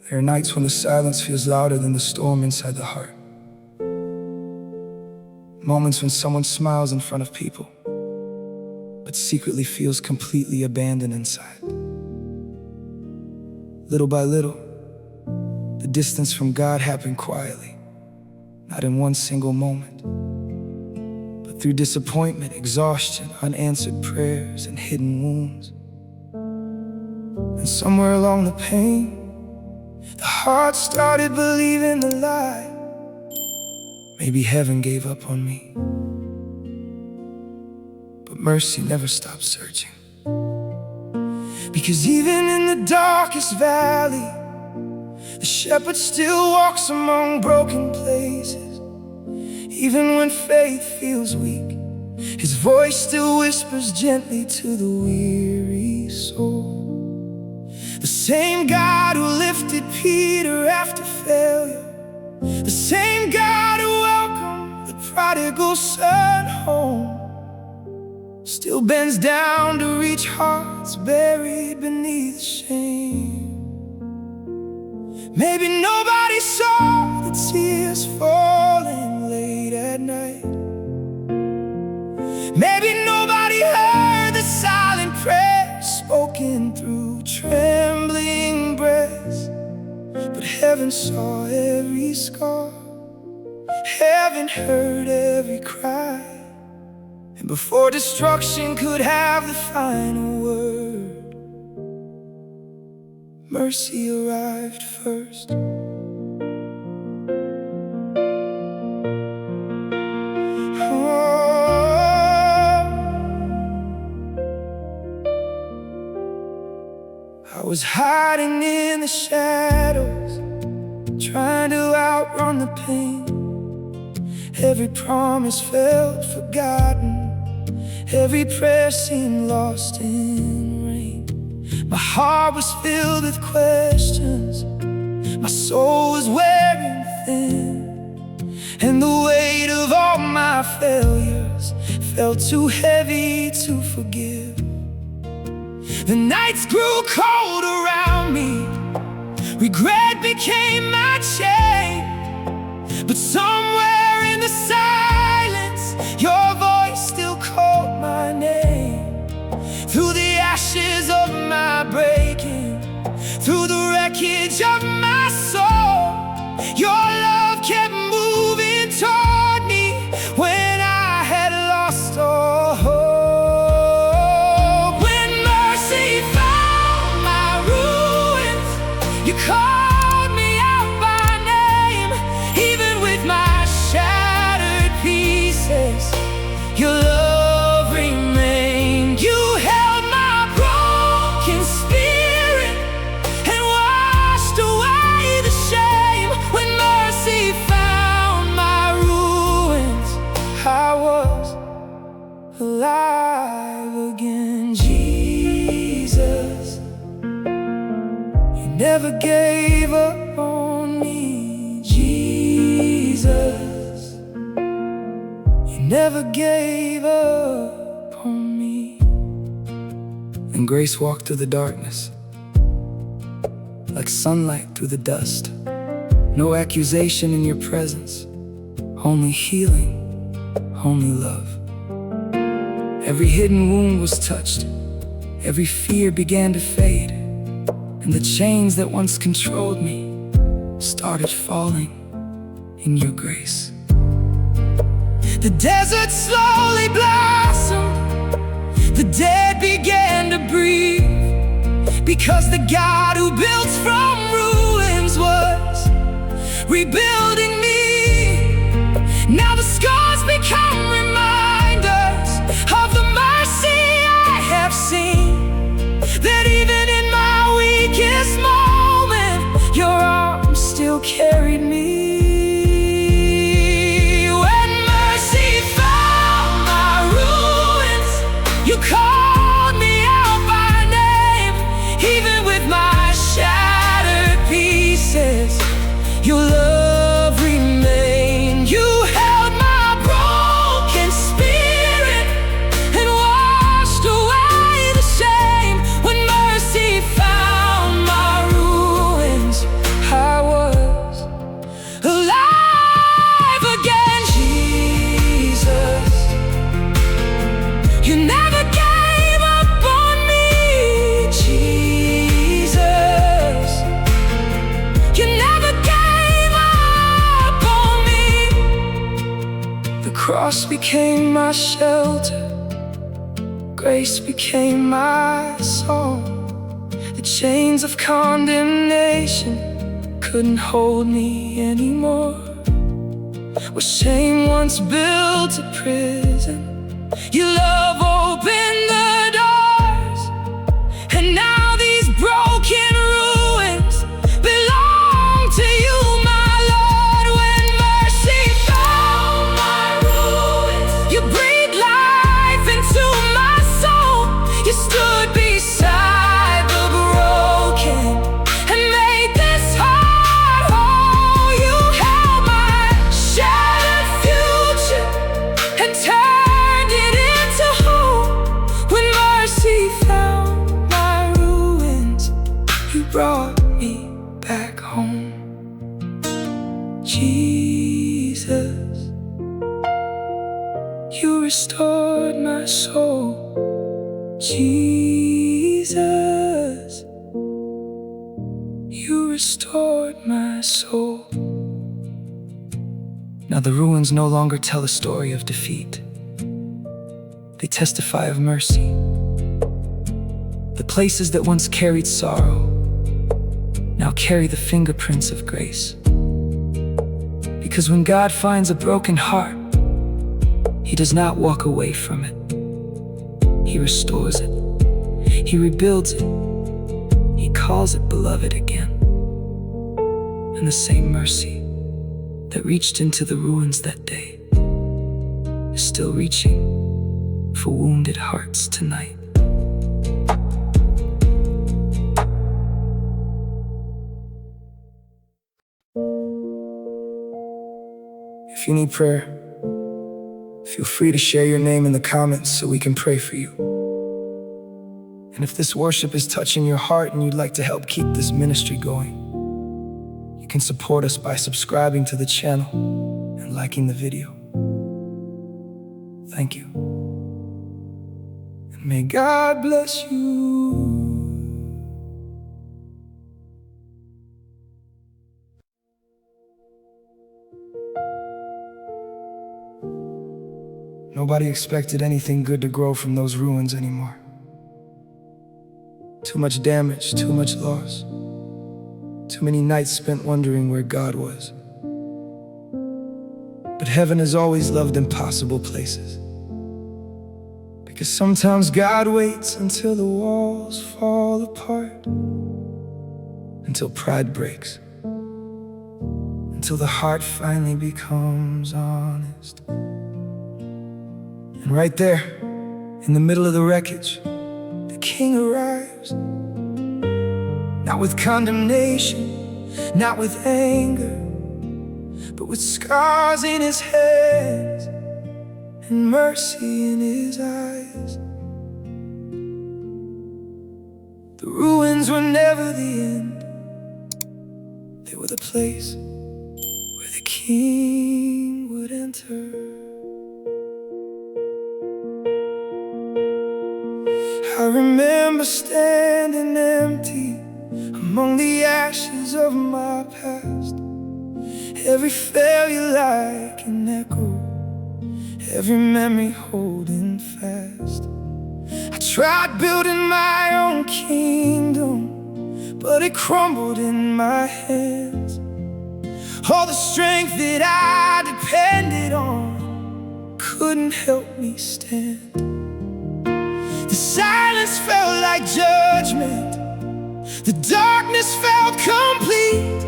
There are nights when the silence feels louder than the storm inside the heart. Moments when someone smiles in front of people, but secretly feels completely abandoned inside. Little by little, the distance from God happened quietly, not in one single moment, but through disappointment, exhaustion, unanswered prayers, and hidden wounds. And somewhere along the pain, the heart started believing the lie. Maybe heaven gave up on me. But mercy never stopped searching. Because even in the darkest valley, the shepherd still walks among broken places. Even when faith feels weak, his voice still whispers gently to the weary soul. The same God who lifted Peter after failure, the same God who welcomed the prodigal son home, still bends down to reach hearts buried beneath shame. Maybe nobody saw the tears falling late at night. Maybe nobody heard the silent prayer spoken through trembling breaths. But heaven saw every scar, heaven heard every cry. And before destruction could have the final word, mercy arrived first. I was hiding in the shadows, trying to outrun the pain. Every promise felt forgotten, every prayer seemed lost in rain. My heart was filled with questions, my soul was wearing thin, and the weight of all my failures felt too heavy to forgive. The nights grew cold around me, regret became my chain. But somewhere in the silence, your voice still called my name. Through the ashes of my breaking, through the wreckage of my soul, your love kept moving toward me when I had lost all hope. You called me out by name, even with my shattered pieces. Your love remained. You held my broken spirit and washed away the shame. When mercy found my ruins, I was alive again. Jesus, never gave up on me, Jesus. You never gave up on me. And grace walked through the darkness, like sunlight through the dust. No accusation in your presence, only healing, only love. Every hidden wound was touched, every fear began to fade. And the chains that once controlled me started falling in your grace. The desert slowly blossomed, the dead began to breathe, because the God who built from ruins was rebuilding me. Now the scars become reminders of the mercy I have seen, that even in my weakest moment, your arms still carried me. When mercy found my ruins, you called me out by name. Even with my shattered pieces, your love remained. You held my broken spirit and washed away the shame. When mercy found my ruins, cross became my shelter, grace became my song. The chains of condemnation couldn't hold me anymore. Where shame once built a prison, your love opened the doors. And now these broken ruins belong to you, my Lord. When mercy found my ruins, you breathed life into my soul. You stood beside the broken and made this heart whole. You held my shattered future and turned it into hope. When mercy found my ruins, you brought me back home. Jesus, you restored my soul. Jesus, you restored my soul. Now the ruins no longer tell a story of defeat. They testify of mercy. The places that once carried sorrow now carry the fingerprints of grace. Because when God finds a broken heart, He does not walk away from it. He restores it. He rebuilds it. He calls it beloved again. And the same mercy that reached into the ruins that day is still reaching for wounded hearts tonight. If you need prayer, feel free to share your name in the comments so we can pray for you. And if this worship is touching your heart and you'd like to help keep this ministry going, you can support us by subscribing to the channel and liking the video. Thank you. And may God bless you. Nobody expected anything good to grow from those ruins anymore. Too much damage, too much loss. Too many nights spent wondering where God was. But heaven has always loved impossible places. Because sometimes God waits until the walls fall apart, until pride breaks, until the heart finally becomes honest. And right there, in the middle of the wreckage, the King arrives. Not with condemnation, not with anger, but with scars in his hands and mercy in his eyes. The ruins were never the end. They were the place where the King would enter. I remember standing empty among the ashes of my past. Every failure like an echo, every memory holding fast. I tried building my own kingdom, but it crumbled in my hands. All the strength that I depended on couldn't help me stand. The silence felt like judgment, the darkness felt complete.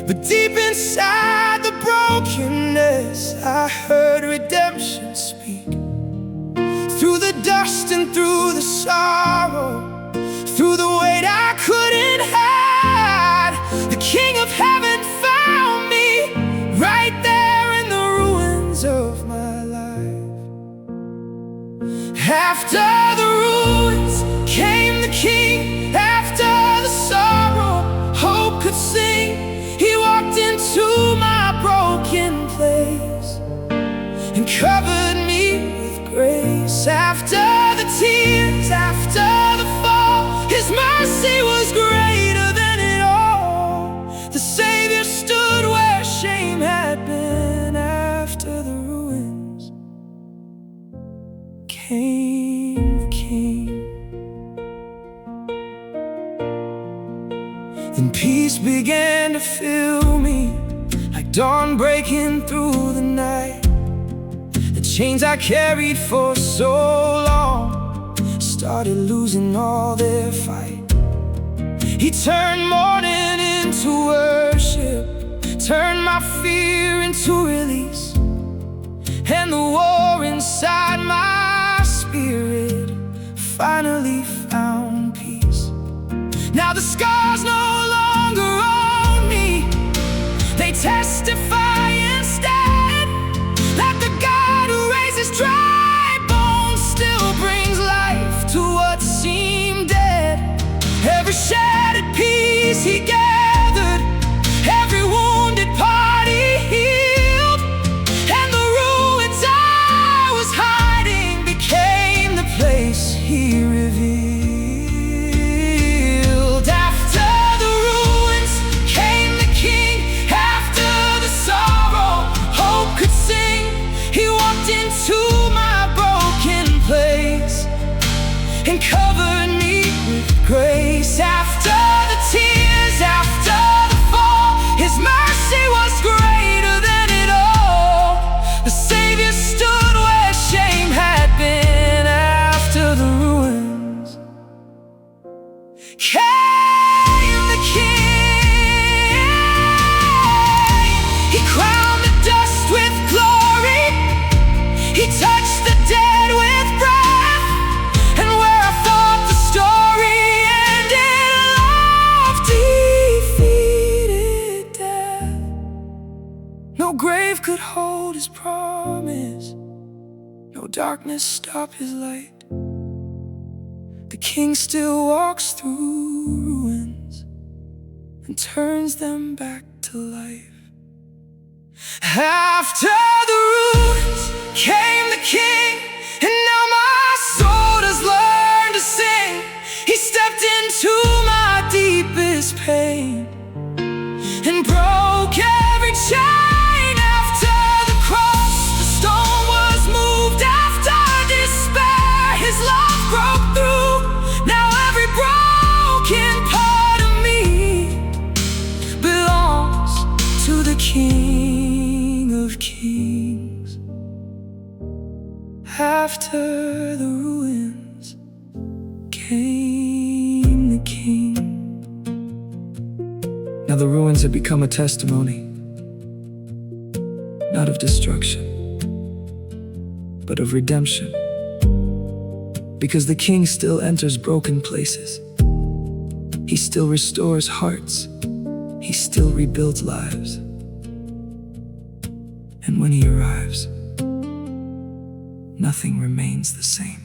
But deep inside the brokenness, I heard redemption speak. Through the dust and through the sorrow, through the weight I couldn't hide, the King of Heaven found me right there in the ruins of my life. After the ruins came the King. After the sorrow, hope could sing. He walked into my broken place and covered me with grace. After the tears, after the fall, His mercy was greater than it all. The Savior stood where shame had been. After the ruins Then peace began to fill me, like dawn breaking through the night. The chains I carried for so long started losing all their fight. He turned mourning into worship, turned my fear into release, and the war inside my spirit finally found peace. Now the scars no longer own me, they testify instead that the God who raises dry bones still brings life to what seemed dead. Every shattered piece he gathered, every wounded part he healed, and the ruins I was hiding became the place he revealed. After the ruins came the King, after the sorrow hope could sing. He walked into my broken place and covered me with grace. After the tears, after the fall, his mercy was greater than it all. The Savior stood where shame had been. After the ruins came the King. He crowned the dust with glory, he touched the dead with breath, and where I thought the story ended, love defeated death. No grave could hold his promise, no darkness stop his light. The King still walks through ruins and turns them back to life. After the ruins came the King, and now my soul does learn to sing. He stepped into my deepest pain and broke every chain. After the cross, the stone was moved. After despair, his love broke through. Now every broken part of me belongs to the King of Kings. After the ruins came the King. Now the ruins have become a testimony, not of destruction, but of redemption. Because the King still enters broken places, he still restores hearts, he still rebuilds lives. And when he arrives, nothing remains the same.